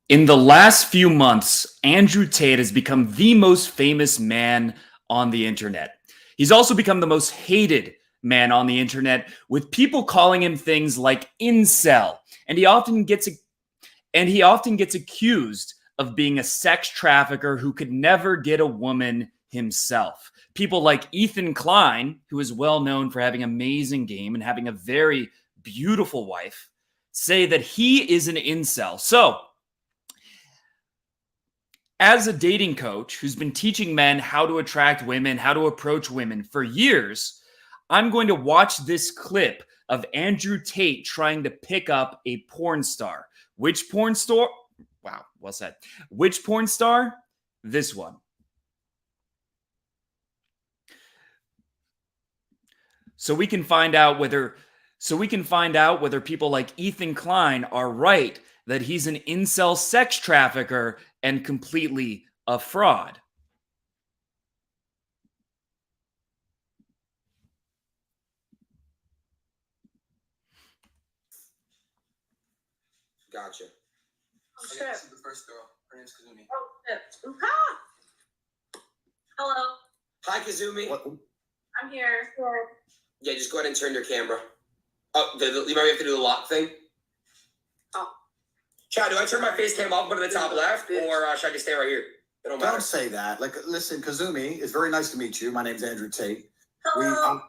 In the last few months, Andrew Tate has become the most famous man on the internet. He's also become the most hated man on the internet, with people calling him things like incel, and he often gets accused of being a sex trafficker who could never get a woman himself. People like Ethan Klein, who is well known for having amazing game and having a very beautiful wife, say that he is an incel. So, as a dating coach who's been teaching men how to attract women, how to approach women for years, I'm going to watch this clip of Andrew Tate trying to pick up a porn star. Which porn star? Wow, well said. Which porn star? This one. So we can find out whether people like Ethan Klein are right that he's an incel sex trafficker and completely a fraud. Gotcha. Oh, shit. This is the first girl. Her name's Kazumi. Oh, shit. Ah! Hello. Hi, Kazumi. What? I'm here. Yeah, just go ahead and turn your camera. Oh, you might have to do the lock thing. Oh. Chad, do I turn my face cam up to the top left, or should I just stay right here? It don't matter. Don't say that. Like, listen, Kazumi, it's very nice to meet you. My name's Andrew Tate. Hello.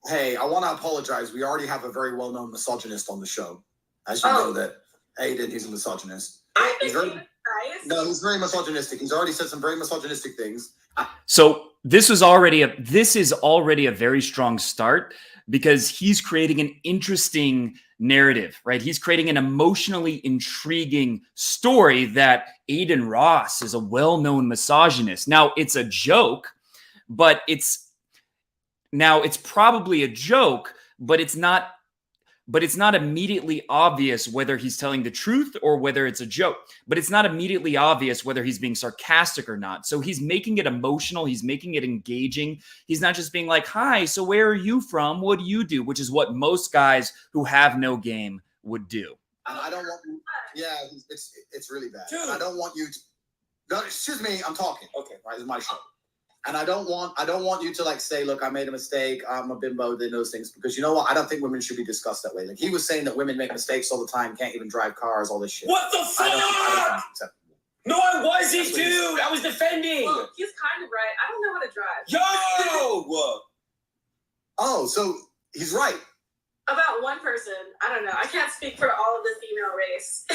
Hey, I want to apologize. We already have a very well-known misogynist on the show. As you know that Aiden, he's a misogynist. He's very misogynistic. He's already said some very misogynistic things. So this is already a very strong start, because he's creating an interesting narrative, right? He's creating an emotionally intriguing story that Aiden Ross is a well-known misogynist. Now, it's a joke, but it's probably a joke, but it's not immediately obvious whether he's telling the truth or whether it's a joke. But it's not immediately obvious whether he's being sarcastic or not. So he's making it emotional. He's making it engaging. He's not just being like, hi, so where are you from? What do you do? Which is what most guys who have no game would do. And I don't want you. Yeah, it's really bad. Dude. I don't want you to. No, excuse me. I'm talking. Okay. Right, it's my show. And I don't want you to like say, look, I made a mistake. I'm a bimbo, did those things. Because you know what? I don't think women should be discussed that way. Like he was saying that women make mistakes all the time, can't even drive cars, all this shit. What the fuck? I don't think it's acceptable. No, I wasn't, dude. I was defending. Well, he's kind of right. I don't know how to drive. Yo! Oh, so he's right. About one person. I don't know. I can't speak for all of the female race.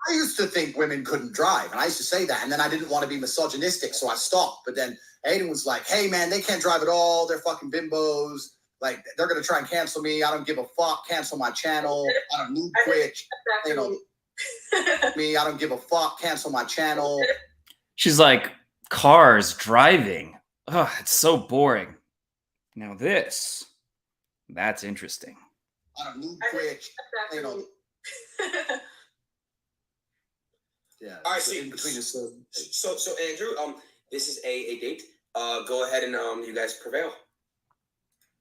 I used to think women couldn't drive, and I used to say that, and then I didn't want to be misogynistic, so I stopped. But then Aiden was like, hey, man, they can't drive at all. They're fucking bimbos. Like, they're going to try and cancel me. I don't give a fuck. Cancel my channel. I don't need Twitch. You know, me, I don't give a fuck. Cancel my channel. She's like, cars, driving. Oh, it's so boring. Now that's interesting. I don't need Twitch. You know. Yeah. All right, so so in between us. So Andrew, this is a date. Go ahead and you guys prevail.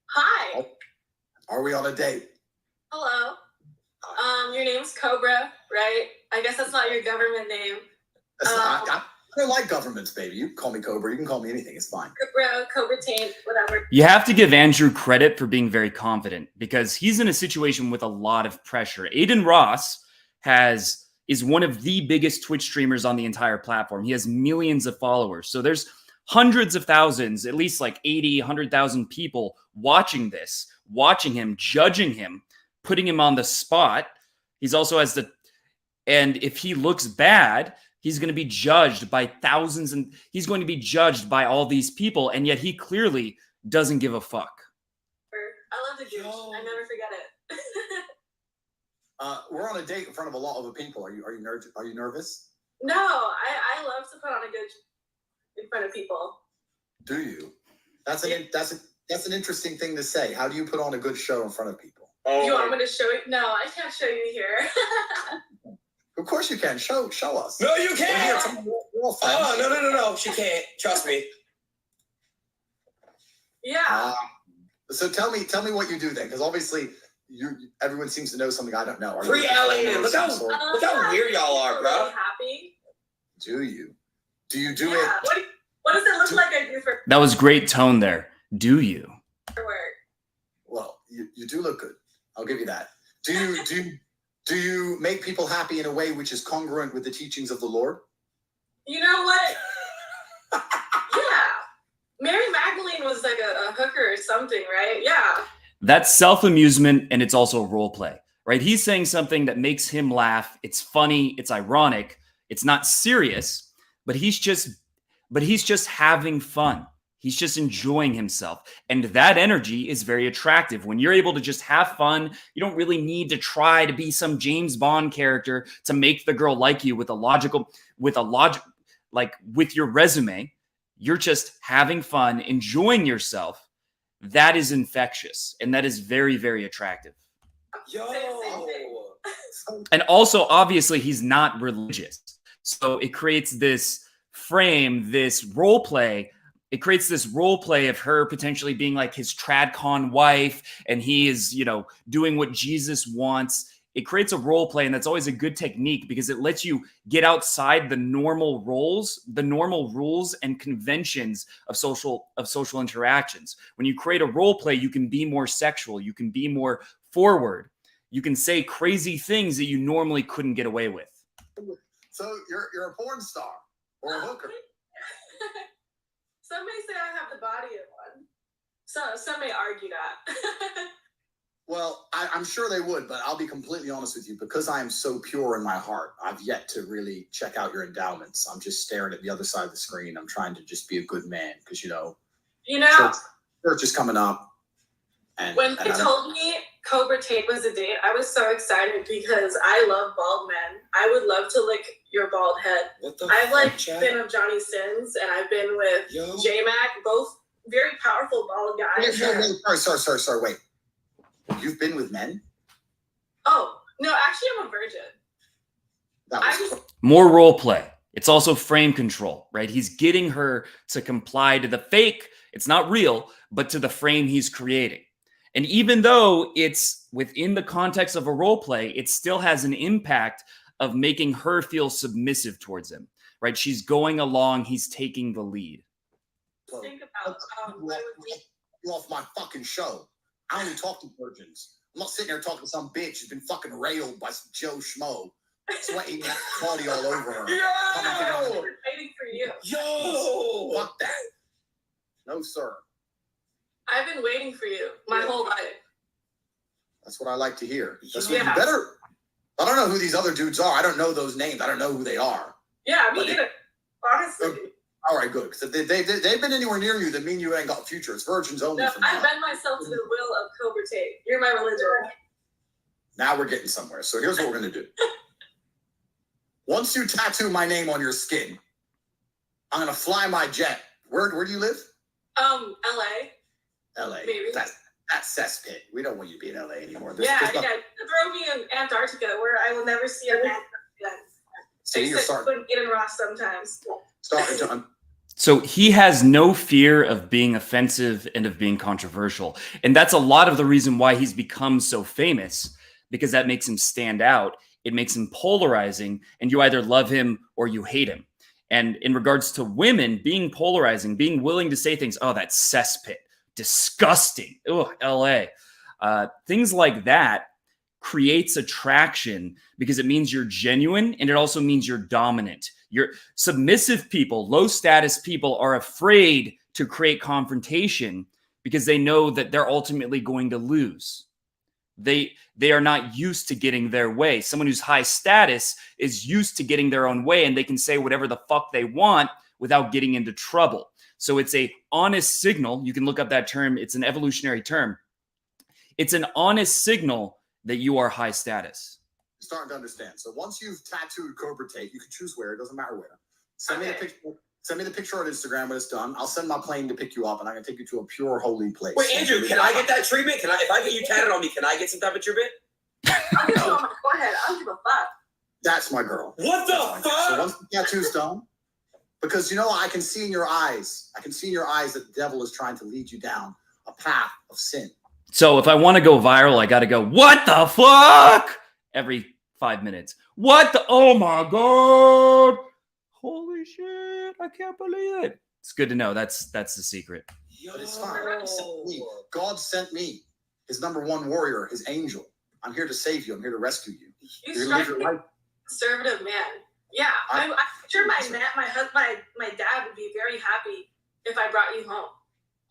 Hi. Are we on a date? Hello. Your name's Cobra, right? I guess that's not your government name. I don't like governments, baby. You can call me Cobra. You can call me anything. It's fine. Cobra Tate, whatever. You have to give Andrew credit for being very confident, because he's in a situation with a lot of pressure. Aiden Ross is one of the biggest Twitch streamers on the entire platform. He has millions of followers. So there's hundreds of thousands, at least like 80, 100,000 people watching him, judging him, putting him on the spot. He's also and if he looks bad, he's going to be judged by thousands, and he's going to be judged by all these people. And yet he clearly doesn't give a fuck. I love the gooch. I never forget it. We're on a date in front of a lot of people. Are you nervous? No, I love to put on a gooch in front of people. Do you? That's an interesting thing to say. How do you put on a good show in front of people? Oh, You want me to show you? No, I can't show you here. Of course you can. Show us. No, you can't. Oh, No. She can't. Trust me. Yeah. So tell me what you do then, because obviously everyone seems to know something I don't know. Are you Pre-alien. Look how weird y'all are, bro. Really happy. Do you? Do you do Yeah. it? What does it look like I do for That was great tone there. Do you? work? Well, you do look good. I'll give you that. Do you make people happy in a way which is congruent with the teachings of the Lord? You know what? Yeah. Mary Magdalene was like a hooker or something, right? Yeah. That's self-amusement, and it's also role play, right? He's saying something that makes him laugh. It's funny. It's ironic. It's not serious, but he's just having fun. He's just enjoying himself. And that energy is very attractive. When you're able to just have fun, you don't really need to try to be some James Bond character to make the girl like you with your resume. You're just having fun, enjoying yourself. That is infectious. And that is very, very attractive. Yo. And also, obviously, he's not religious. So it creates this frame, this role play. It creates this role play of her potentially being like his tradcon wife, and he is, doing what Jesus wants. It creates a role play, and that's always a good technique because it lets you get outside the normal rules and conventions of social interactions. When you create a role play, you can be more sexual, you can be more forward, you can say crazy things that you normally couldn't get away with. So you're a porn star or a hooker. Some may say I have the body of one. So some may argue that. Well, I'm sure they would, but I'll be completely honest with you. Because I am so pure in my heart, I've yet to really check out your endowments. I'm just staring at the other side of the screen. I'm trying to just be a good man because, church is coming up. When they told me Cobra Tate was a date, I was so excited because I love bald men. I would love to lick your bald head. I've been with Johnny Sins and I've been with J-Mac, both very powerful bald guys. Sorry, wait. You've been with men? Oh, no, actually I'm a virgin. More role play. It's also frame control, right? He's getting her to comply to the fake. It's not real, but to the frame he's creating. And even though it's within the context of a role play, it still has an impact of making her feel submissive towards him, right? She's going along. He's taking the lead. Think about you off my fucking show. I only talk to virgins. I'm not sitting there talking to some bitch who's been fucking railed by some Joe Schmo, sweating that body all over her. Yo! Waiting for you. Yo! Fuck that. No, sir. I've been waiting for you my whole life. That's what I like to hear. That's what you better. I don't know who these other dudes are. I don't know those names. I don't know who they are. Yeah, me either. Honestly. All right, good. Because if they've been anywhere near you, that mean you ain't got a future. It's virgins only. No, I bend myself to the will of Cobra Tate. You're my religion. Now we're getting somewhere. So here's what we're gonna do. Once you tattoo my name on your skin, I'm gonna fly my jet. Where do you live? LA. LA. Maybe. That's cesspit. We don't want you to be in LA anymore. Throw me in Antarctica where I will never see a man again. So you're starting. Get in Ross sometimes. Starting, John. So he has no fear of being offensive and of being controversial. And that's a lot of the reason why he's become so famous, because that makes him stand out. It makes him polarizing, and you either love him or you hate him. And in regards to women, being polarizing, being willing to say things, oh, that's cesspit, disgusting, oh, LA. Things like that creates attraction because it means you're genuine, and it also means you're dominant. You're submissive people, low status people are afraid to create confrontation because they know that they're ultimately going to lose. They are not used to getting their way. Someone who's high status is used to getting their own way, and they can say whatever the fuck they want without getting into trouble. So it's a honest signal. You can look up that term. It's an evolutionary term. It's an honest signal that you are high status. Starting to understand. So once you've tattooed Cobra Tate, you can choose where. It doesn't matter where. Send me the picture. Send me the picture on Instagram when it's done. I'll send my plane to pick you up, and I'm gonna take you to a pure holy place. Wait, Andrew, can I get that treatment? If I get you tatted on me, can I get some type of treatment? I'll get it on my forehead. I don't give a fuck. That's my girl. What the fuck? So once the tattoo's done, because I can see in your eyes. I can see in your eyes that the devil is trying to lead you down a path of sin. So if I want to go viral, I got to go, what the fuck? Every 5 minutes. What the, oh my God. Holy shit. I can't believe it. It's good to know. That's the secret. But it's fine. God sent me, his number one warrior, his angel. I'm here to save you. I'm here to rescue you. You strike me as a conservative man. Yeah, I'm sure my dad would be very happy if I brought you home.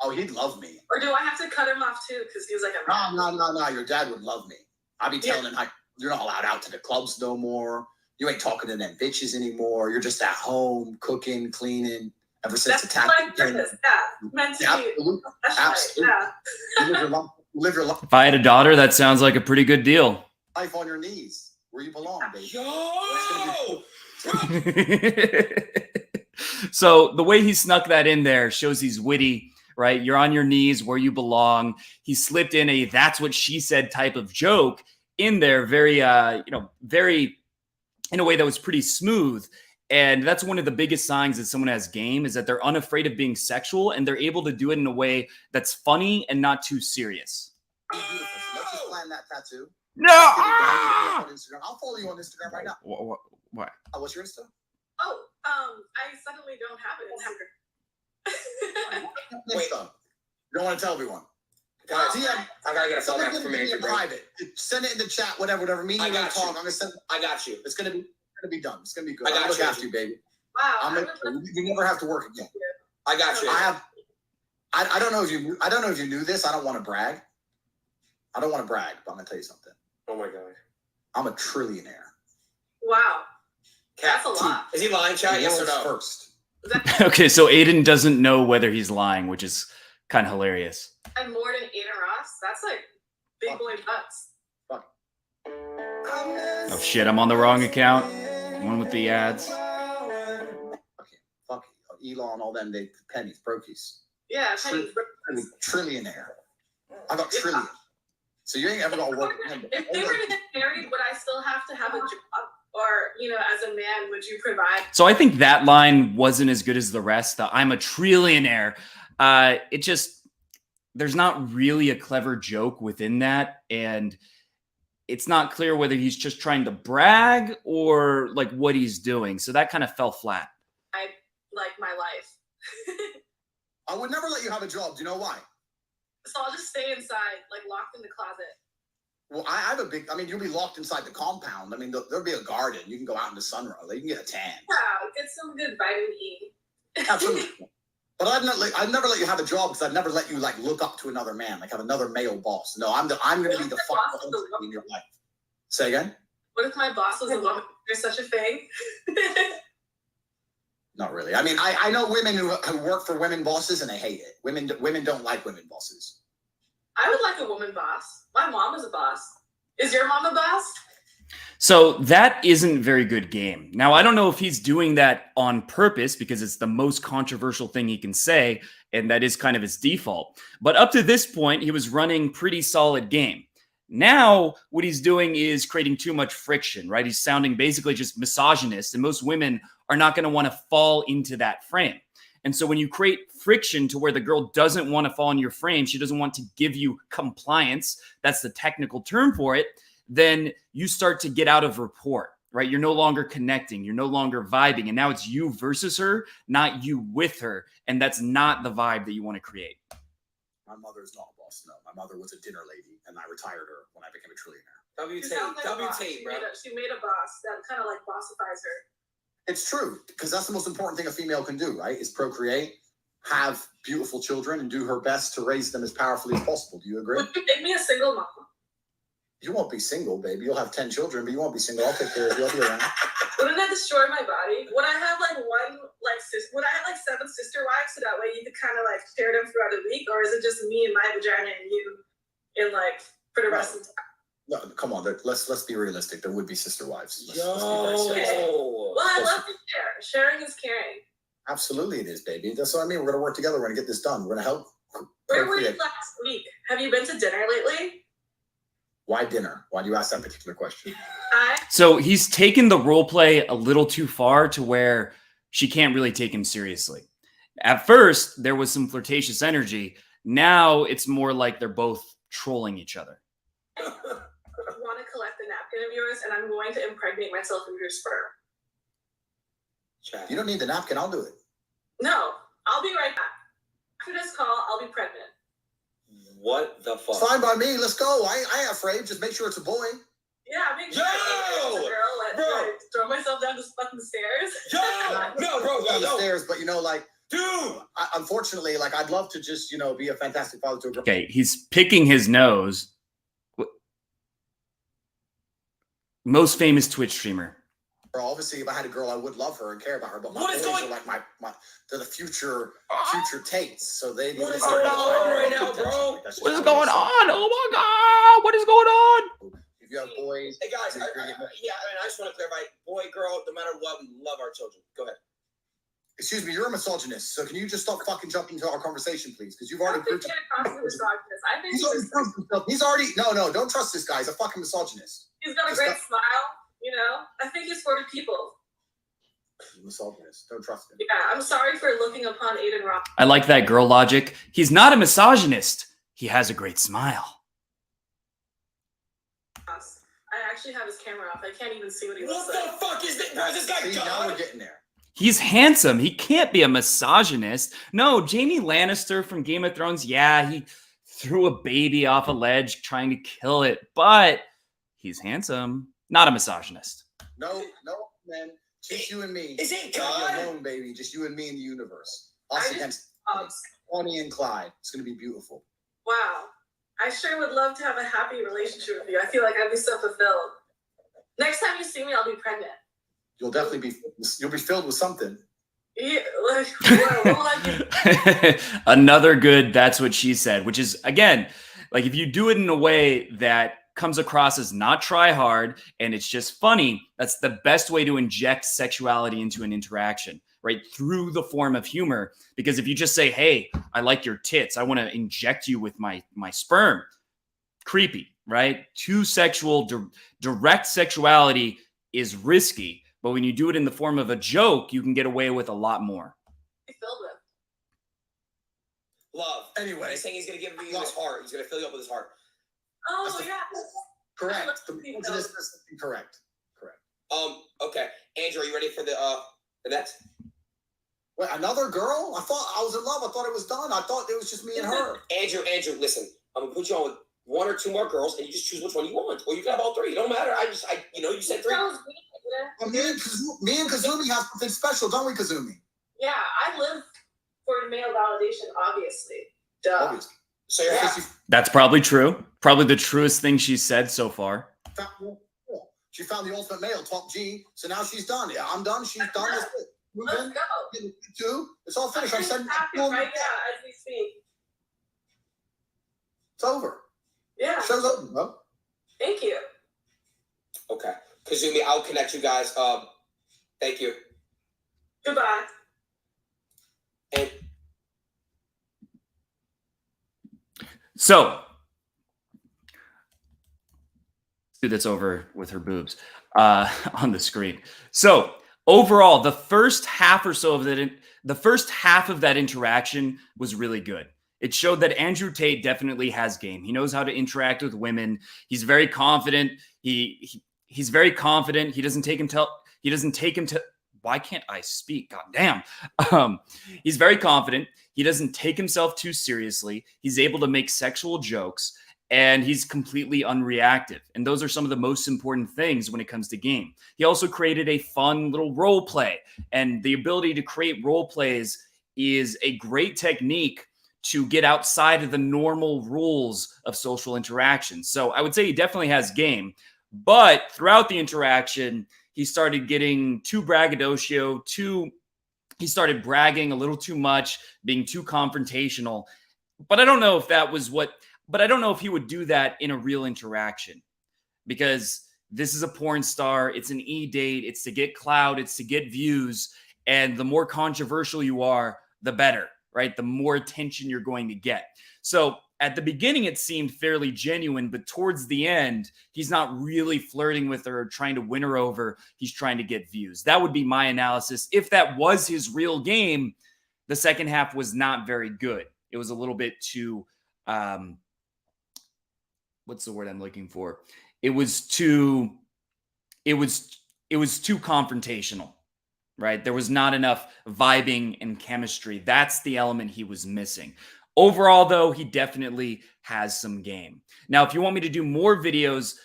Oh, he'd love me. Or do I have to cut him off too? Because he was like a man. No. Your dad would love me. I'd be telling him, like, you're not allowed out to the clubs no more. You ain't talking to them bitches anymore. You're just at home, cooking, cleaning. Ever since the That's my purpose. Yeah, meant to be. Absolutely. Yeah. Live your life. If I had a daughter, that sounds like a pretty good deal. Life on your knees, where you belong, baby. Yo! So the way he snuck that in there shows he's witty, right? You're on your knees where you belong. He slipped in a "that's what she said" type of joke in there, very very in a way that was pretty smooth. And that's one of the biggest signs that someone has game, is that they're unafraid of being sexual and they're able to do it in a way that's funny and not too serious. Let's just plan that tattoo. No! I'll follow you on Instagram right now. What? What's your Insta? Oh, I suddenly don't have it. Wait. You don't want to tell everyone. Guys, I gotta get a phone Something from in Andrew. private. Send it in the chat, whatever. Me and you gonna talk. I'm gonna send. I got you. It's gonna be done. It's gonna be good. I got I'm gonna you. look after you, baby. Wow. You never have to work again. I got you. I don't know if you knew this. I don't want to brag. But I'm gonna tell you something. Oh my God. I'm a trillionaire. Wow. That's a lot. Is he lying, chat? Yes or no? First. Okay, so Aiden doesn't know whether he's lying, which is kind of hilarious. And more than Aiden Ross. That's like big boy butts. Oh shit, I'm on the wrong account. One with the ads. Okay, fuck Elon, all them, they pennies, brokies. Yeah, pennies. Trillionaire. I got trillion. So you ain't ever gonna work. If they were to get married, would I still have to have a job? Or, as a man, would you provide? So I think that line wasn't as good as the rest. The "I'm a trillionaire." There's not really a clever joke within that, and it's not clear whether he's just trying to brag or like what he's doing. So that kind of fell flat. I like my life. I would never let you have a job. Do you know why? So I'll just stay inside, like locked in the closet. Well, I have you'll be locked inside the compound. There'll be a garden. You can go out in the sun. You can get a tan. Yeah, get some good vitamin E. Absolutely. But I'd never let you have a job because I'd never let you like look up to another man, like have another male boss. No, I'm going to be the fuck in your life. Say again? What if my boss was a woman? There's such a thing. Not really. I know women who work for women bosses and they hate it. Women don't like women bosses. I would like a woman boss. My mom is a boss. Is your mom a boss? So that isn't very good game. Now, I don't know if he's doing that on purpose because it's the most controversial thing he can say, and that is kind of his default. But up to this point, he was running pretty solid game. Now, what he's doing is creating too much friction, right? He's sounding basically just misogynist, and most women are not going to want to fall into that frame. And so when you create friction to where the girl doesn't want to fall in your frame, she doesn't want to give you compliance, that's the technical term for it, then you start to get out of rapport, right? You're no longer connecting. You're no longer vibing. And now it's you versus her, not you with her. And that's not the vibe that you want to create. My mother's not a boss, no. My mother was a dinner lady, and I retired her when I became a trillionaire. Tate, bro. She made a boss that kind of like bossifies her. It's true, because that's the most important thing a female can do, right? Is procreate, have beautiful children, and do her best to raise them as powerfully as possible. Do you agree? Would you make me a single mom? You won't be single, baby. You'll have 10 children, but you won't be single. I'll take care of you. I'll be around. Wouldn't that destroy my body? Would I have would I have 7 sister wives so that way you could kind of like share them throughout the week? Or is it just me and my vagina and you in for the rest of the time? No, come on. Let's be realistic. There would be sister wives. Let's be Well, I love to share. Sharing is caring. Absolutely, it is, baby. That's what I mean. We're gonna work together. We're gonna get this done. We're gonna help. Where were you last week? Have you been to dinner lately? Why dinner? Why do you ask that particular question? So he's taken the role play a little too far to where she can't really take him seriously. At first, there was some flirtatious energy. Now it's more like they're both trolling each other. I want to collect the napkin of yours, and I'm going to impregnate myself with your sperm. You don't need the napkin. I'll do it. No, I'll be right back. After this call, I'll be pregnant. What the fuck? It's fine by me. Let's go. I ain't afraid. Just make sure it's a boy. Yeah, make sure it's a girl. Let's throw myself down the fucking stairs. No, bro, down the stairs. But dude. Unfortunately, I'd love to just be a fantastic father to a girl. Okay, he's picking his nose. Most famous Twitch streamer. Obviously, if I had a girl, I would love her and care about her. But my What is boys going- are like they're the future Tates. So they need What to is going on right now, bro? What is going on? Oh my God! What is going on? If you have boys, Hey guys, I just want to clarify, boy, girl, no matter what, we love our children. Go ahead. Excuse me, you're a misogynist. So can you just stop fucking jumping into our conversation, please? Because you've already proved I think he's already no, don't trust this guy. He's a fucking misogynist. he's got a great smile. I think he's for the people. Misogynist. Don't trust him. Yeah, I'm sorry for looking upon Aiden Ross. I like that girl logic. He's not a misogynist. He has a great smile. I actually have his camera off. I can't even see what he looks What like. the fuck is this? Bro, is this guy See, now God? we're getting there. He's handsome. He can't be a misogynist. No, Jaime Lannister from Game of Thrones, yeah, he threw a baby off a ledge trying to kill it, but he's handsome. Not a misogynist. No, man. Just you and me. Is it You're gonna be God? alone, baby. Just you and me in the universe. Us against Bonnie and Clyde. It's gonna be beautiful. Wow. I sure would love to have a happy relationship with you. I feel like I'd be so fulfilled. Next time you see me, I'll be pregnant. You'll definitely you'll be filled with something. Yeah, what will I be? Another good that's what she said, which is, again, like if you do it in a way that comes across as not try hard and it's just funny, that's the best way to inject sexuality into an interaction, right? Through the form of humor. Because if you just say, hey, I like your tits, I want to inject you with my sperm, creepy, right? Too sexual, direct sexuality is risky. But when you do it in the form of a joke, you can get away with a lot more. Filled with Love. Anyway. He's saying he's going to give you his heart. He's going to fill you up with his heart. Oh, yeah. Correct. Correct. Okay. Andrew, are you ready for the next? Wait, another girl? I thought I was in love. I thought it was done. I thought it was just me and her. Andrew, listen. I'm going to put you on with one or two more girls, and you just choose which one you want. Or you can have all three. It don't matter. You said three. Well, me and Kazumi have something special, don't we, Kazumi? Yeah, I live for male validation, obviously. Duh. Obviously. So you're happy. That's probably true. Probably the truest thing she's said so far. She found the ultimate male, top G. So now she's done. Yeah, I'm done. She's done. That's it. Let's go. Two. It's all finished. I'm sending right now as we speak. It's over. Yeah. Show's over, bro. Thank you. Okay. Kazumi, I'll connect you guys. Thank you. Goodbye. And So, dude, that's over with her boobs on the screen. So overall, the first half or so of that interaction was really good. It showed that Andrew Tate definitely has game. He knows how to interact with women. He's very confident. He's very confident. He doesn't take him to. Why can't I speak? God damn. He's very confident. He doesn't take himself too seriously. He's able to make sexual jokes, and he's completely unreactive. And those are some of the most important things when it comes to game. He also created a fun little role play, and the ability to create role plays is a great technique to get outside of the normal rules of social interaction. So I would say he definitely has game, but throughout the interaction, he started getting too braggadocio, he started bragging a little too much, being too confrontational. But I don't know if he would do that in a real interaction, because this is a porn star. It's an e-date. It's to get clout. It's to get views. And the more controversial you are, the better, right? The more attention you're going to get. So at the beginning, it seemed fairly genuine, but towards the end, he's not really flirting with her or trying to win her over. He's trying to get views. That would be my analysis. If that was his real game, the second half was not very good. It was a little bit too what's the word I'm looking for? It was too confrontational, right? There was not enough vibing and chemistry. That's the element he was missing. Overall, though, he definitely has some game. Now, if you want me to do more videos,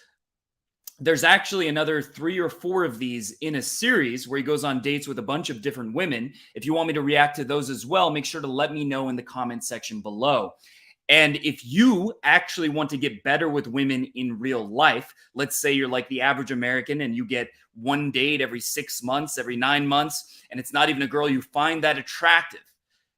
there's actually another 3 or 4 of these in a series where he goes on dates with a bunch of different women. If you want me to react to those as well, make sure to let me know in the comment section below. And if you actually want to get better with women in real life, let's say you're like the average American and you get one date every 6 months, every 9 months, and it's not even a girl you find that attractive.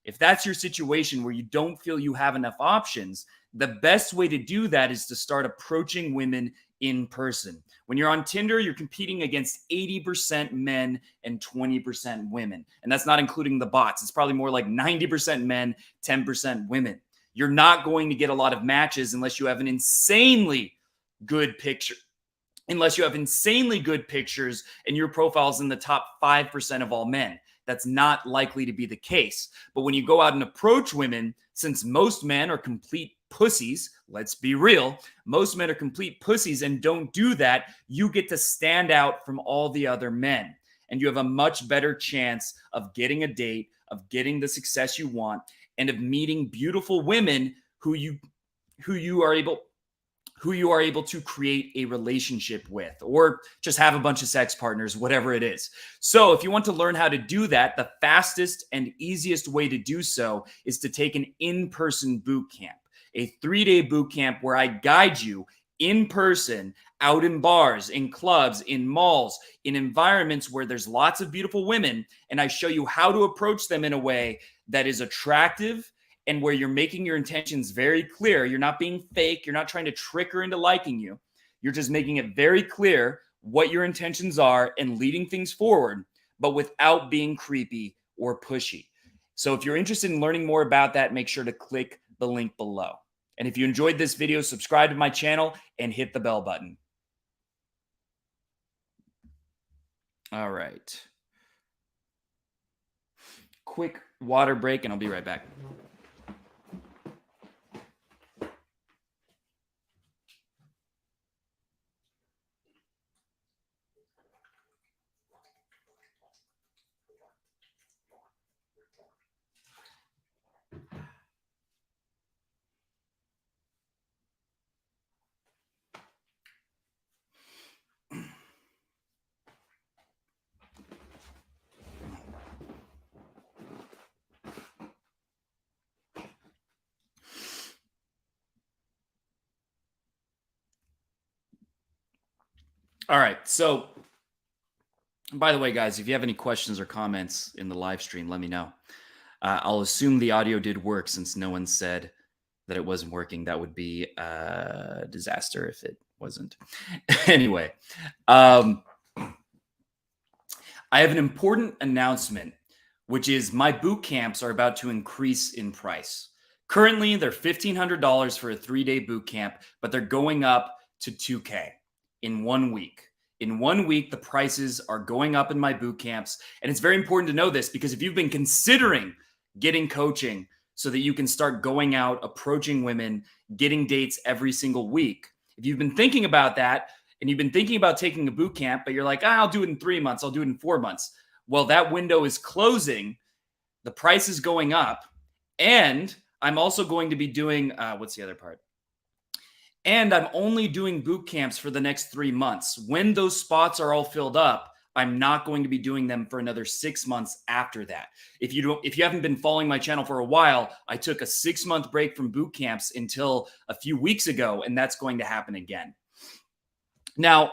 If that's your situation where you don't feel you have enough options, the best way to do that is to start approaching women in person. When you're on Tinder, you're competing against 80% men and 20% women. And that's not including the bots. It's probably more like 90% men, 10% women. You're not going to get a lot of matches unless you have an insanely good picture. Unless you have insanely good pictures and your profile's in the top 5% of all men. That's not likely to be the case. But when you go out and approach women, since most men are complete pussies, let's be real, most men are complete pussies and don't do that, you get to stand out from all the other men. And you have a much better chance of getting a date, of getting the success you want, and of meeting beautiful women who you are able to create a relationship with, or just have a bunch of sex partners, whatever it is. So if you want to learn how to do that, the fastest and easiest way to do so is to take an in-person boot camp, a 3-day boot camp where I guide you in person, out in bars, in clubs, in malls, in environments where there's lots of beautiful women, and I show you how to approach them in a way that is attractive and where you're making your intentions very clear. You're not being fake. You're not trying to trick her into liking you. You're just making it very clear what your intentions are and leading things forward, but without being creepy or pushy. So if you're interested in learning more about that, make sure to click the link below. And if you enjoyed this video, subscribe to my channel and hit the bell button. All right. Quick water break and I'll be right back. All right. So, by the way, guys, if you have any questions or comments in the live stream, let me know. I'll assume the audio did work since no one said that it wasn't working. That would be a disaster if it wasn't. Anyway, I have an important announcement, which is my boot camps are about to increase in price. Currently, they're $1,500 for a 3-day boot camp, but they're going up to $2,000 in 1 week. In 1 week, the prices are going up in my boot camps. And it's very important to know this because if you've been considering getting coaching so that you can start going out, approaching women, getting dates every single week, if you've been thinking about that and you've been thinking about taking a boot camp, but you're like, I'll do it in 3 months, I'll do it in 4 months. Well, that window is closing. The price is going up. And I'm also going to be doing, what's the other part? And I'm only doing boot camps for the next 3 months. When those spots are all filled up, I'm not going to be doing them for another 6 months after that. If you haven't been following my channel for a while, I took a 6-month break from boot camps until a few weeks ago, and that's going to happen again. Now,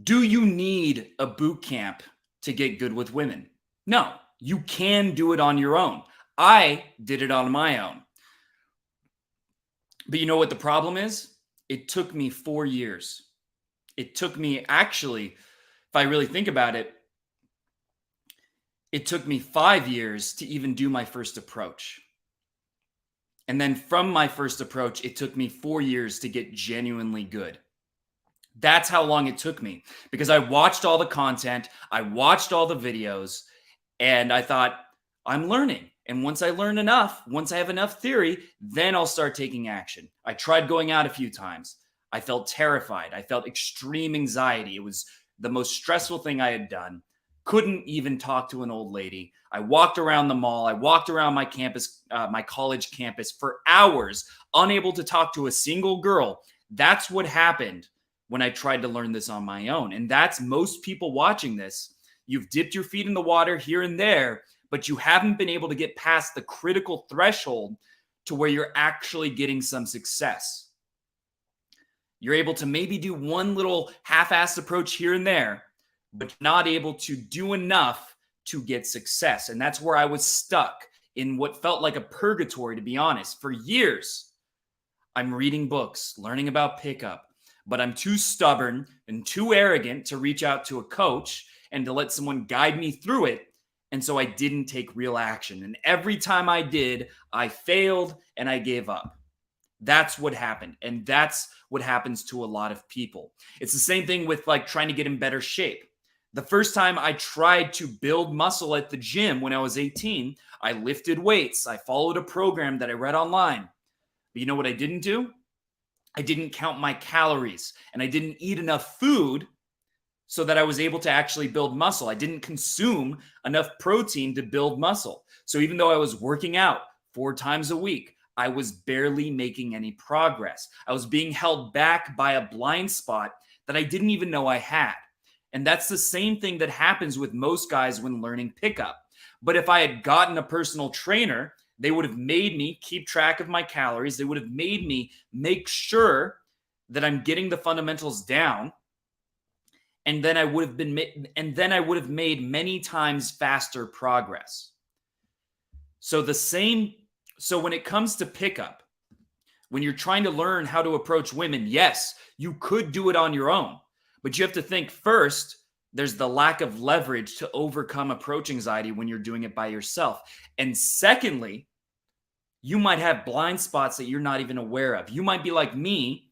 do you need a boot camp to get good with women? No, you can do it on your own. I did it on my own. But you know what the problem is? It took me 4 years. It took me, actually, if I really think about it, it took me 5 years to even do my first approach. And then from my first approach, it took me 4 years to get genuinely good. That's how long it took me because I watched all the content, I watched all the videos, and I thought, I'm learning. And once I learn enough, once I have enough theory, then I'll start taking action. I tried going out a few times. I felt terrified. I felt extreme anxiety. It was the most stressful thing I had done. Couldn't even talk to an old lady. I walked around the mall. I walked around my campus, my college campus for hours, unable to talk to a single girl. That's what happened when I tried to learn this on my own. And that's most people watching this. You've dipped your feet in the water here and there, but you haven't been able to get past the critical threshold to where you're actually getting some success. You're able to maybe do one little half-assed approach here and there, but not able to do enough to get success. And that's where I was stuck in what felt like a purgatory, to be honest. For years, I'm reading books, learning about pickup, but I'm too stubborn and too arrogant to reach out to a coach and to let someone guide me through it. And so I didn't take real action. And every time I did, I failed and I gave up. That's what happened. And that's what happens to a lot of people. It's the same thing with like trying to get in better shape. The first time I tried to build muscle at the gym when I was 18, I lifted weights. I followed a program that I read online. But you know what I didn't do? I didn't count my calories and I didn't eat enough food so that I was able to actually build muscle. I didn't consume enough protein to build muscle. So even though I was working out 4 times a week, I was barely making any progress. I was being held back by a blind spot that I didn't even know I had. And that's the same thing that happens with most guys when learning pickup. But if I had gotten a personal trainer, they would have made me keep track of my calories. They would have made me make sure that I'm getting the fundamentals down. And then I would have made many times faster progress. So when it comes to pickup, when you're trying to learn how to approach women, yes, you could do it on your own, but you have to think first, there's the lack of leverage to overcome approach anxiety when you're doing it by yourself. And secondly, you might have blind spots that you're not even aware of. You might be like me,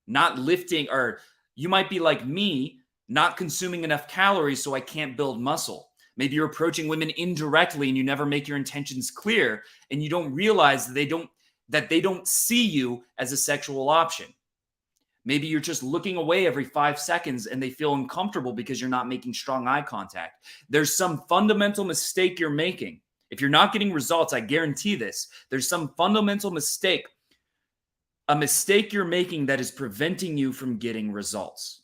not lifting, or you might be like me, not consuming enough calories so I can't build muscle. Maybe you're approaching women indirectly and you never make your intentions clear and you don't realize that they don't see you as a sexual option. Maybe you're just looking away every 5 seconds and they feel uncomfortable because you're not making strong eye contact. There's some fundamental mistake you're making. If you're not getting results, I guarantee this, there's some fundamental mistake, a mistake you're making that is preventing you from getting results.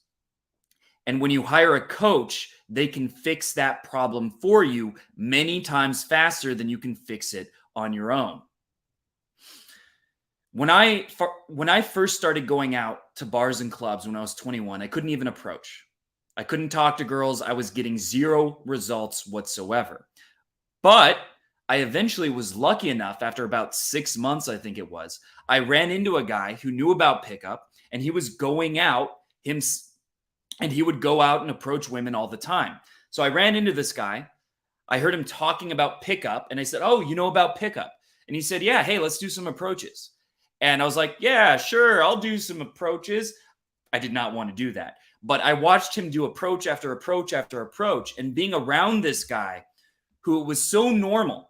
And when you hire a coach, they can fix that problem for you many times faster than you can fix it on your own. When I first started going out to bars and clubs when I was 21, I couldn't even approach. I couldn't talk to girls. I was getting 0 results whatsoever. But I eventually was lucky enough, after about 6 months, I think it was, I ran into a guy who knew about pickup and he was going out and he would go out and approach women all the time. So I ran into this guy. I heard him talking about pickup and I said, "Oh, you know about pickup?" And he said, "Yeah, hey, let's do some approaches." And I was like, "Yeah, sure, I'll do some approaches." I did not want to do that. But I watched him do approach after approach after approach. And being around this guy who it was so normal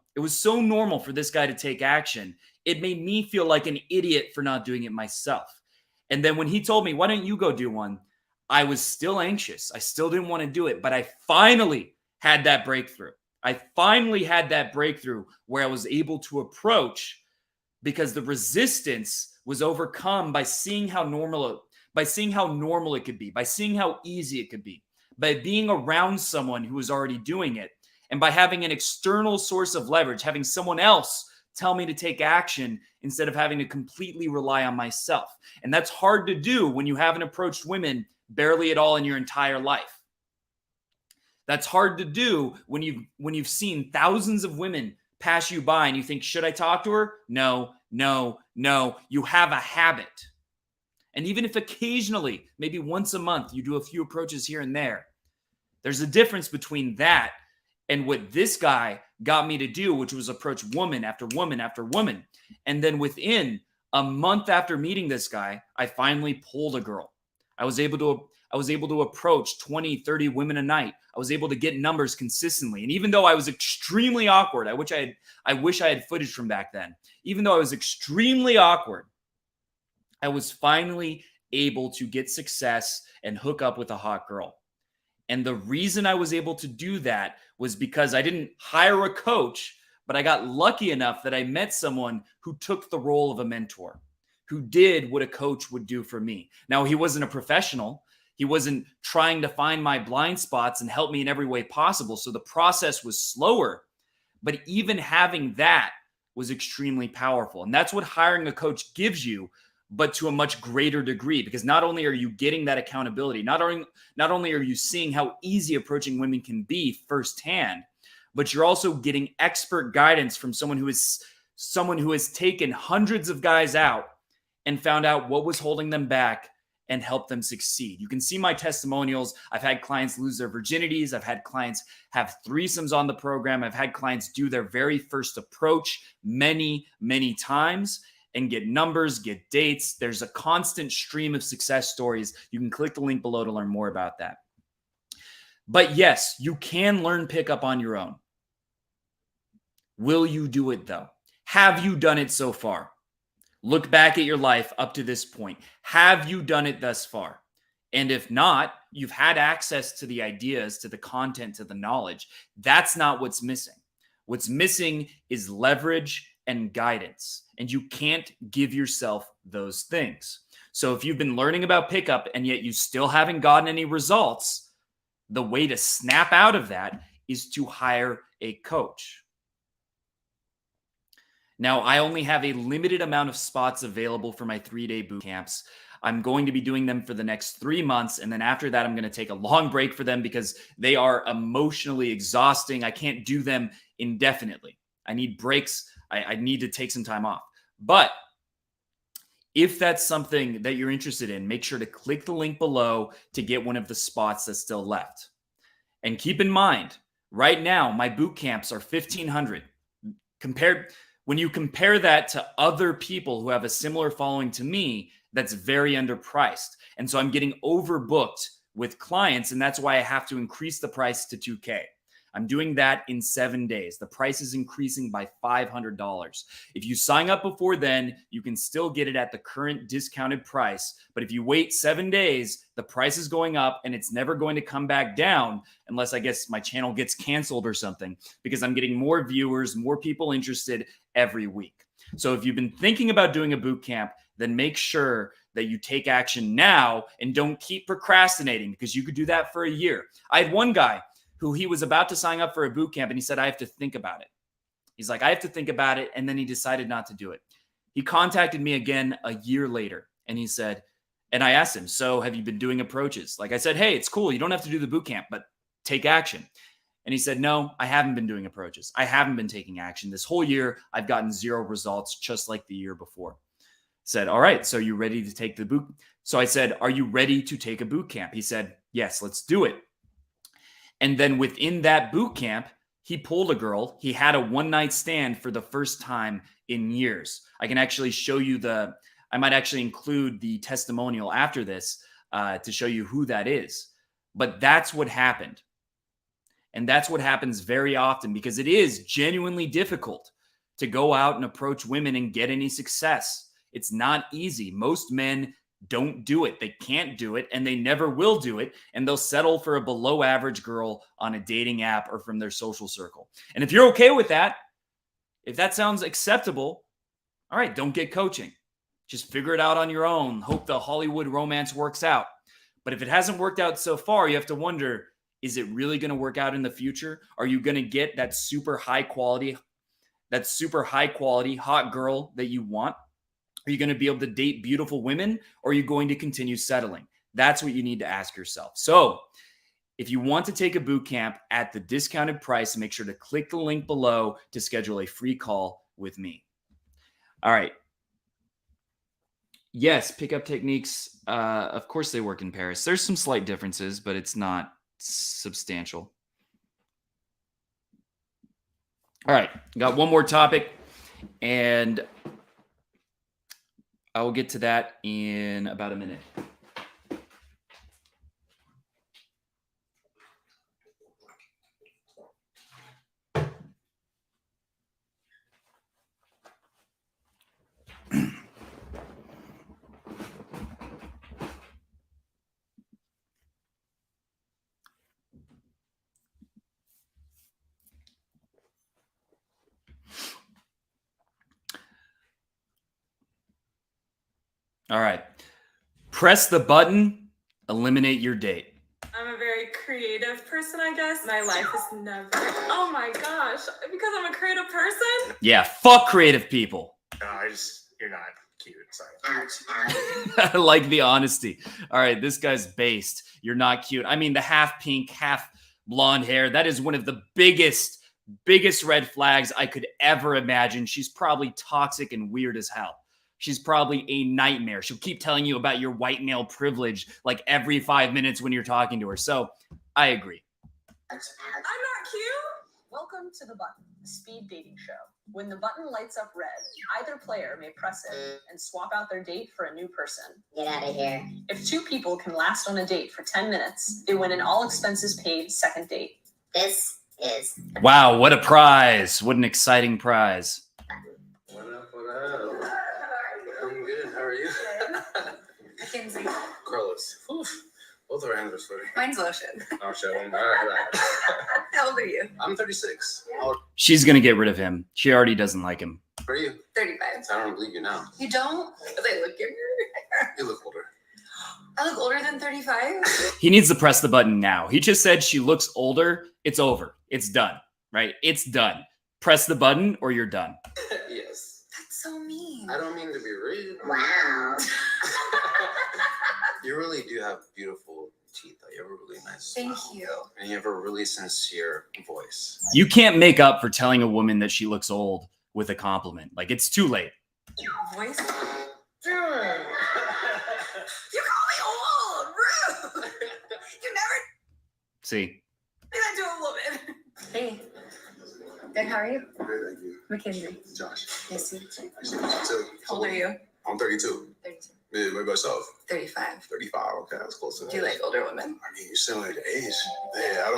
for this guy to take action, it made me feel like an idiot for not doing it myself. And then when he told me, "Why don't you go do one?" I was still anxious. I still didn't want to do it, but I finally had that breakthrough. I finally had that breakthrough where I was able to approach because the resistance was overcome by seeing how normal it could be, by seeing how easy it could be, by being around someone who was already doing it, and by having an external source of leverage, having someone else tell me to take action instead of having to completely rely on myself. And that's hard to do when you haven't approached women barely at all in your entire life. That's hard to do when you've seen thousands of women pass you by and you think, should I talk to her? No. You have a habit. And even if occasionally, maybe once a month, you do a few approaches here and there, there's a difference between that and what this guy got me to do, which was approach woman after woman after woman. And then within a month after meeting this guy, I finally pulled a girl. I was able to approach 20, 30 women a night. I was able to get numbers consistently. And even though I was extremely awkward, I wish I had footage from back then. Even though I was extremely awkward, I was finally able to get success and hook up with a hot girl. And the reason I was able to do that was because I didn't hire a coach, but I got lucky enough that I met someone who took the role of a mentor, who did what a coach would do for me. Now, he wasn't a professional. He wasn't trying to find my blind spots and help me in every way possible. So the process was slower, but even having that was extremely powerful. And that's what hiring a coach gives you, but to a much greater degree, because not only are you getting that accountability, not only are you seeing how easy approaching women can be firsthand, but you're also getting expert guidance from someone who has taken hundreds of guys out and found out what was holding them back and help them succeed. You can see my testimonials. I've had clients lose their virginities. I've had clients have threesomes on the program. I've had clients do their very first approach many, many times and get numbers, get dates. There's a constant stream of success stories. You can click the link below to learn more about that. But yes, you can learn pickup on your own. Will you do it though? Have you done it so far? Look back at your life up to this point. Have you done it thus far? And if not, you've had access to the ideas, to the content, to the knowledge. That's not what's missing. What's missing is leverage and guidance. And you can't give yourself those things. So if you've been learning about pickup and yet you still haven't gotten any results, the way to snap out of that is to hire a coach. Now, I only have a limited amount of spots available for my 3-day boot camps. I'm going to be doing them for the next 3 months. And then after that, I'm going to take a long break for them because they are emotionally exhausting. I can't do them indefinitely. I need breaks. I need to take some time off. But if that's something that you're interested in, make sure to click the link below to get one of the spots that's still left. And keep in mind, right now, my boot camps are $1,500. When you compare that to other people who have a similar following to me, that's very underpriced. And so I'm getting overbooked with clients, and that's why I have to increase the price to $2,000. I'm doing that in 7 days. The price is increasing by $500. If you sign up before then, you can still get it at the current discounted price. But if you wait 7 days, the price is going up and it's never going to come back down unless I guess my channel gets canceled or something, because I'm getting more viewers, more people interested every week. So if you've been thinking about doing a boot camp, then make sure that you take action now and don't keep procrastinating, because you could do that for a year. I had one guy who he was about to sign up for a boot camp and he said, I have to think about it. He's like, I have to think about it. And then he decided not to do it. He contacted me again a year later and he said, and I asked him, so have you been doing approaches? Like I said, hey, it's cool. You don't have to do the boot camp, but take action. And he said, no, I haven't been doing approaches. I haven't been taking action. This whole year, I've gotten 0 results, just like the year before. Said, all right, so you ready to take the boot? So I said, are you ready to take a boot camp? He said, yes, let's do it. And then within that boot camp, he pulled a girl. He had a one-night stand for the first time in years. I can actually show you I might actually include the testimonial after this to show you who that is. But that's what happened. And that's what happens very often, because it is genuinely difficult to go out and approach women and get any success. It's not easy. Most men don't do it. They can't do it, and they never will do it. And they'll settle for a below average girl on a dating app or from their social circle. And if you're okay with that, if that sounds acceptable, all right, don't get coaching. Just figure it out on your own. Hope the Hollywood romance works out. But if it hasn't worked out so far, you have to wonder, is it really going to work out in the future? Are you going to get that super high quality hot girl that you want? Are you going to be able to date beautiful women, or are you going to continue settling? That's what you need to ask yourself. So if you want to take a boot camp at the discounted price, make sure to click the link below to schedule a free call with me. All right. Yes, pickup techniques, of course they work in Paris. There's some slight differences, but it's not substantial. All right, got one more topic, and I will get to that in about a minute. All right. Press the button, eliminate your date. I'm a very creative person, I guess. My life is never. Oh my gosh. Because I'm a creative person? Yeah, fuck creative people. No, you're not cute. Sorry. I like the honesty. All right, this guy's based. You're not cute. I mean, the half pink, half blonde hair, that is one of the biggest red flags I could ever imagine. She's probably toxic and weird as hell. She's probably a nightmare. She'll keep telling you about your white male privilege like every 5 minutes when you're talking to her. So I agree. I'm not cute. Welcome to the button, the speed dating show. When the button lights up red, either player may press it and swap out their date for a new person. Get out of here. If 2 people can last on a date for 10 minutes, they win an all expenses paid second date. This is. Wow, what a prize. What an exciting prize. What up? I'm good. How are you? Mackenzie. Carlos. Oof. Both our hands are sweaty. Mine's lotion. I'll show him. All right. How old are you? I'm 36. She's going to get rid of him. She already doesn't like him. How are you? 35. I don't believe you now. You don't? Because I look younger. You look older. I look older than 35? He needs to press the button now. He just said she looks older. It's over. It's done, right? It's done. Press the button or you're done. Yes. That's so mean. I don't mean to be rude. Wow. You really do have beautiful teeth. You have a really nice Thank smile. you. And you have a really sincere voice. You can't make up for telling a woman that she looks old with a compliment. Like, it's too late. Voice? You call me old! Rude! You never See? do that to a woman. Hey. Good, how are you? Good, thank you. Mackenzie. Josh. Nice to meet you. Nice to meet you too. How old are you? I'm 32. 32. Yeah, what about yourself? 35. 35. Okay, that's close to that. Do you like older women? I mean, you're similar to age. Yeah, I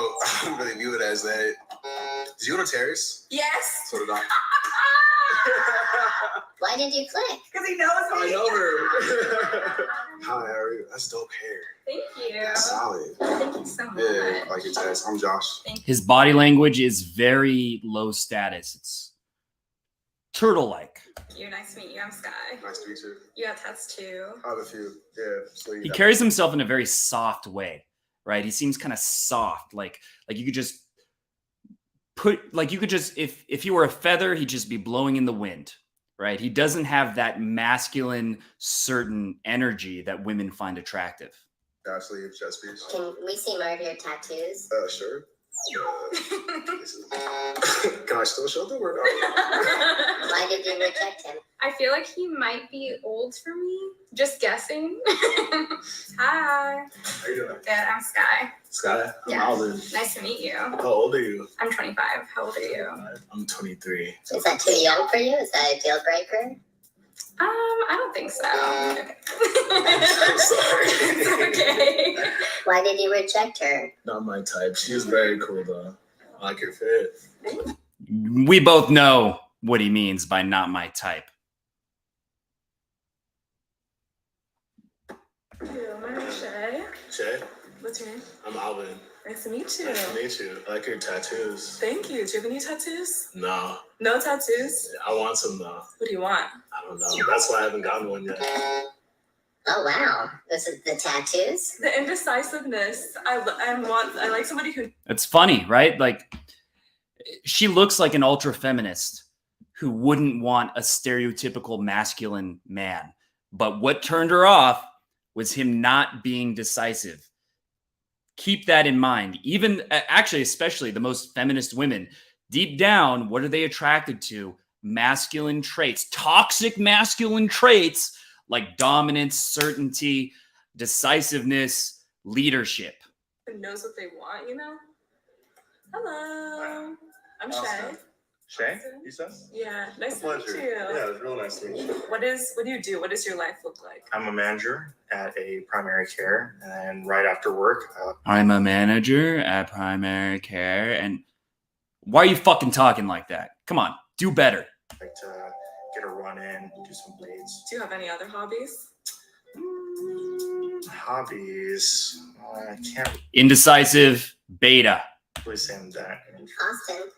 don't really view it as that. Did you go to Terry's? Yes! So did I. Why did you click? Because he knows me. I know her. Hi, how are you? That's dope hair. Thank you. That's solid. Thank you so much. Yeah, I like your tats. I'm Josh. His body language is very low status. It's turtle-like. You're nice to meet you. I'm Sky. Nice to meet you. You have tats too. I have a few. Yeah. So He carries himself in a very soft way, right? He seems kind of soft. Like you could just if he were a feather, he'd just be blowing in the wind, right? He doesn't have that masculine, certain energy that women find attractive. Ashley, chest piece. Can we see more of your tattoos? Sure. Can I still show them or not? Why did you reject him? I feel like he might be old for me. Just guessing. Hi. How you doing? Good, I'm Sky. Sky, I'm Yeah. Alden. Nice to meet you. How old are you? I'm 25. How old are you? I'm 23. Is that too young for you? Is that a deal breaker? I don't think so. Okay. I'm sorry. It's okay. Why did you reject her? Not my type. She's very cool though. I like her fit. We both know what he means by not my type. My name's Shay. Shay, What's your name? I'm Alvin. Nice to meet you. Nice to meet you. I like your tattoos. Thank you. Do you have any tattoos? No, No tattoos? I want some though. What do you want? I don't know. That's why I haven't gotten one yet. Oh wow, this is the tattoos. The indecisiveness. I like somebody who. It's funny, right? Like, she looks like an ultra feminist who wouldn't want a stereotypical masculine man. But what turned her off was him not being decisive. Keep that in mind. Even actually, especially the most feminist women, deep down, what are they attracted to? Masculine traits, toxic masculine traits like dominance, certainty, decisiveness, leadership. Who knows what they want, you know? Hello. I'm Shay. Shay, you said? Yeah, nice to meet Pleasure. you. Yeah, it's real nice to meet you. What do you do? What does your life look like? I'm a manager at a primary care, and right after work, I'm a manager at primary care. And why are you fucking talking like that? Come on, do better. I like to get a run in, do some blades. Do you have any other hobbies? Hobbies, I can't Indecisive, beta. really say I'm that. Austin,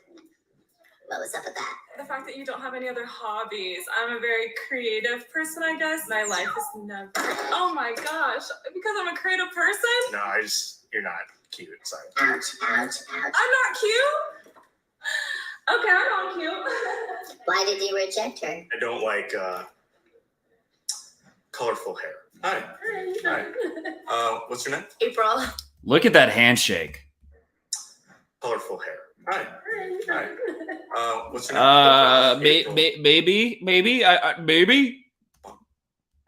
What was up with that? The fact that you don't have any other hobbies. I'm a very creative person, I guess. My life is never. Oh my gosh. Because I'm a creative person? No, you're not cute. Sorry. Ouch, ouch, ouch. I'm not cute? Okay, I'm not cute. Why did you reject her? I don't like colorful hair. Hi. Hi. What's your name? April. Look at that handshake. Colorful hair. Hi. Hi. What's your name? Maybe. Maybe.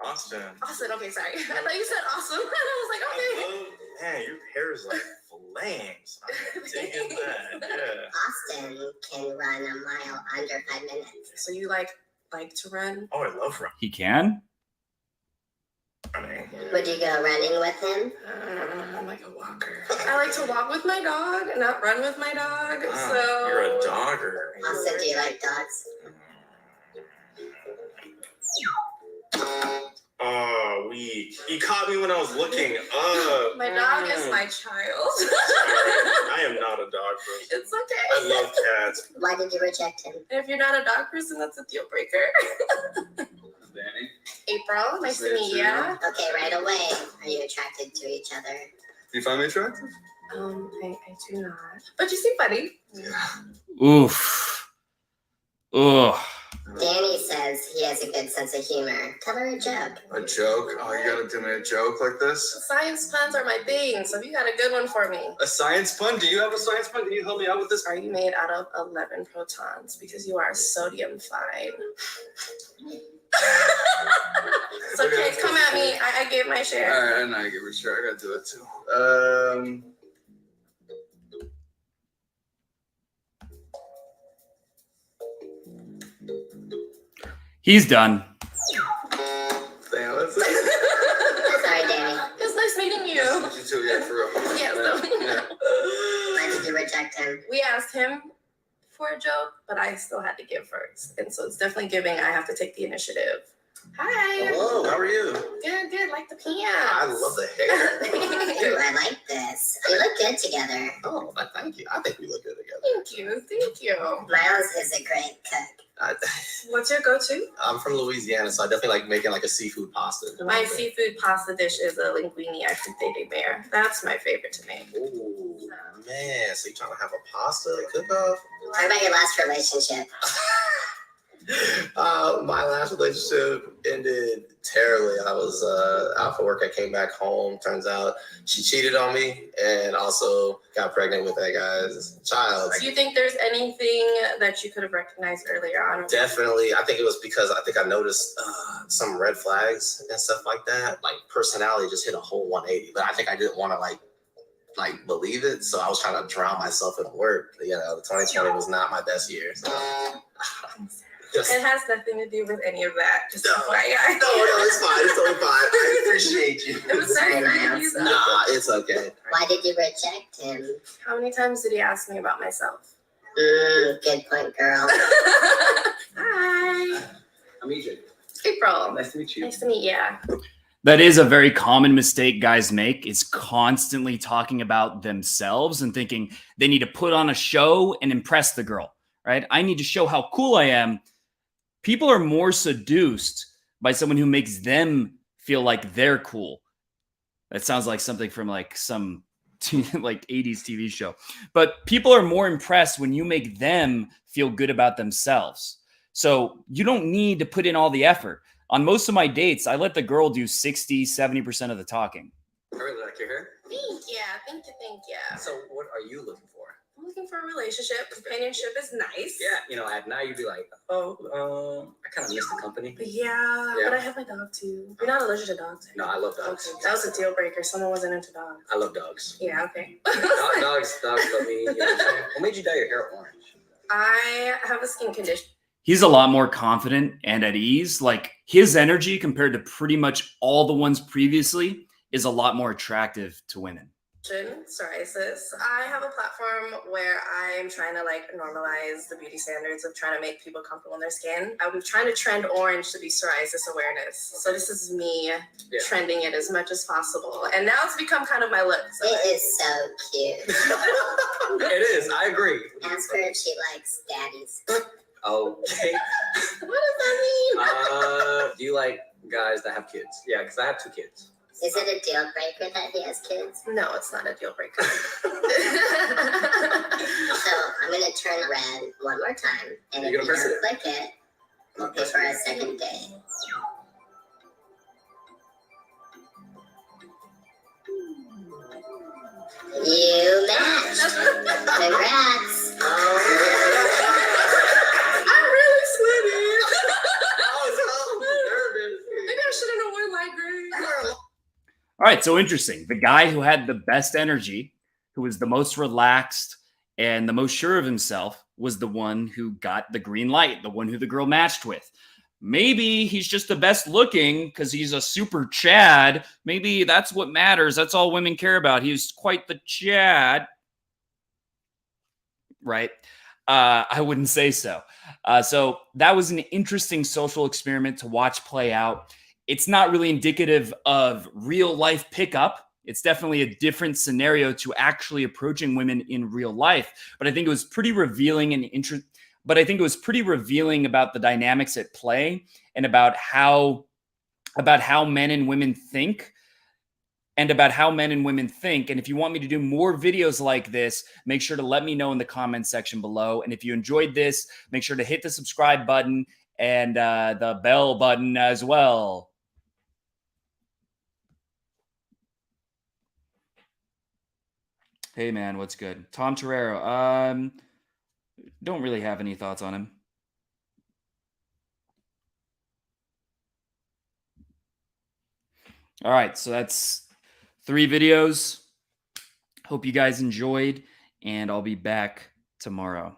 Austin. Austin, okay, sorry. I thought you said awesome. And I was like, okay. Man, your hair is like flames. I'm digging that. Yeah. Austin can run a mile under 5 minutes. So you like to run? Oh, I love He can? running. Would you go running with him? I'm like a walker. I like to walk with my dog and not run with my dog. So You're a dogger. Austin, do you like dogs? Oh, weak. You caught me when I was looking up. my dog is my child. I am not a dog person. It's okay. I love cats. Why did you reject him? And if you're not a dog person, that's a deal breaker. Danny. April, nice to meet you. Okay, right away. Are you attracted to each other? Do you find me attractive? I do not. But you seem funny. Yeah. Oof. Ugh. Danny says he has a good sense of humor. Tell her a joke. A joke? Oh, you gotta do me a joke like this? Science puns are my thing, so if you got a good one for me. A science pun? Do you have a science pun? Can you help me out with this? Are you made out of 11 protons because you are sodium fine? It's okay, come at me. I gave my share. Alright, I know I give it a try. I gotta do it too. He's done. Damn, that's it. Sorry, Danny. It's nice meeting you. You too, yeah, for real. Yes. Yeah. Why did you reject him? We asked him for a joke, but I still had to give first. And so it's definitely giving. I have to take the initiative. Hi. Hello, how are you? Good. Like the pants. I love the hair. Ooh, I like this. You look good together. Oh, thank you. I think we look good together. Thank you. Miles is a great cook. What's your go-to? I'm from Louisiana, so I definitely like making like a seafood pasta. My seafood pasta dish is a linguine at Tate de Bear. That's my favorite to make. Ooh, man. So you trying to have a pasta cook-off? Talk about your last relationship. My last relationship ended terribly. I was out for work. I came back home. Turns out she cheated on me and also got pregnant with that guy's child. Do you think there's anything that you could have recognized earlier on? Definitely. I think it was because I noticed some red flags and stuff like that. Like personality just hit a whole 180. But I think I didn't want to like believe it. So I was trying to drown myself in work. You know, the 2020 was not my best year. So. It has nothing to do with any of that. Just No, FYI. no, it's fine. It's totally fine. I appreciate you. It was sorry to use that. Nah, it's okay. Why did you reject him? How many times did he ask me about myself? Good point, girl. Hi. I'm EJ. April. Nice to meet you. Nice to meet you. That is a very common mistake guys make, is constantly talking about themselves and thinking they need to put on a show and impress the girl, right? I need to show how cool I am. People are more seduced by someone who makes them feel like they're cool. That sounds like something from like some like 80s TV show. But people are more impressed when you make them feel good about themselves. So you don't need to put in all the effort. On most of my dates, I let the girl do 60, 70% of the talking. I really like your hair. Thank you. So what are you looking for? I'm looking for a relationship. Companionship is nice. Yeah, you know, at night you'd be like, I kind of miss the company. Yeah, but I have my dog too. You're not allergic to dogs? No, I love dogs. Okay, that was a deal breaker. Someone wasn't into dogs. I love dogs. Yeah, okay. Dogs love me. You know what I'm saying? What made you dye your hair orange? I have a skin condition. He's a lot more confident and at ease. Like his energy compared to pretty much all the ones previously is a lot more attractive to women. Psoriasis. I have a platform where I'm trying to like normalize the beauty standards of trying to make people comfortable in their skin. I'm trying to trend orange to be psoriasis awareness. So this is me trending it as much as possible. And now it's become kind of my look. So It is so cute. It is. I agree. Ask her if she likes daddies. Okay. what does that mean? Do you like guys that have kids? Yeah, because I have 2 kids. Is it a deal breaker that he has kids? No, it's not a deal breaker. So I'm gonna turn red one more time, and if you don't click it, we'll pay for a second date. You matched. Congrats. I'm really sweaty. I was so nervous. Maybe I shouldn't have worn light green. All right, so interesting. The guy who had the best energy, who was the most relaxed and the most sure of himself, was the one who got the green light, the one who the girl matched with. Maybe he's just the best looking because he's a super Chad. Maybe that's what matters. That's all women care about. He's quite the Chad. Right? I wouldn't say so. So that was an interesting social experiment to watch play out. It's not really indicative of real life pickup. It's definitely a different scenario to actually approaching women in real life. But I think it was pretty revealing and about the dynamics at play and about how men and women think. And if you want me to do more videos like this, make sure to let me know in the comments section below. And if you enjoyed this, make sure to hit the subscribe button and the bell button as well. Hey man, what's good? Tom Torero. Don't really have any thoughts on him. All right, so that's 3 videos. Hope you guys enjoyed, and I'll be back tomorrow.